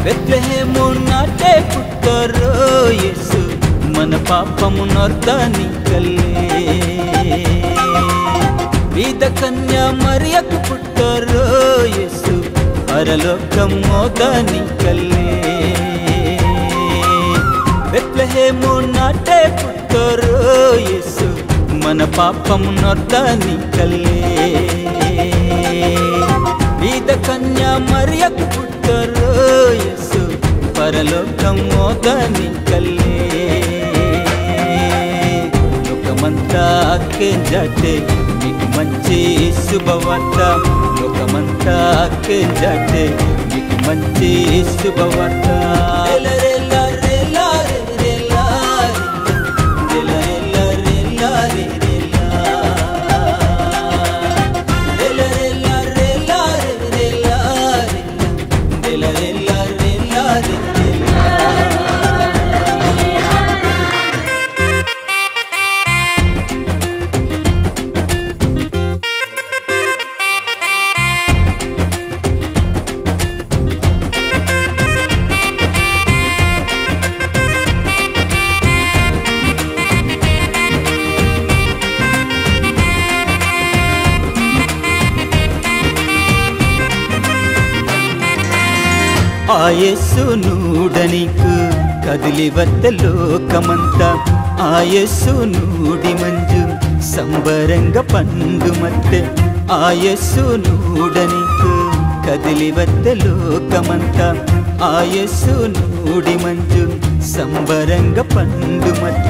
బెత్లెహేము నాటే పుట్టరో యేసు మన పాపము నొర్దనికల్లే బీద కన్యా మరియకు పుట్టరో యేసు పరలోకం మోదనికల్లే బెత్లెహేము నాటే పుట్టరో యేసు మన పాపము నొర్దనికల్లే బీద కన్యా మరియకు పుట్టరో యేసు పరలోకం మోదనికల్లే లోకమంతా అక్కేంజాటే మీకు మంచి శుభవార్త లోకమంతా అక్కేంజాటే మీకు మంచి శుభవార్త ఆ యేసునూడనికు కదిలి వద్ద లోకమంతా ఆ యేసునూడి మంజు సంబరంగ పండు మత్తె ఆ యేసునూడనికు కదిలి వద్ద లోకమంతా ఆ యేసునూడి మంజు సంబరంగ పండు మత్తె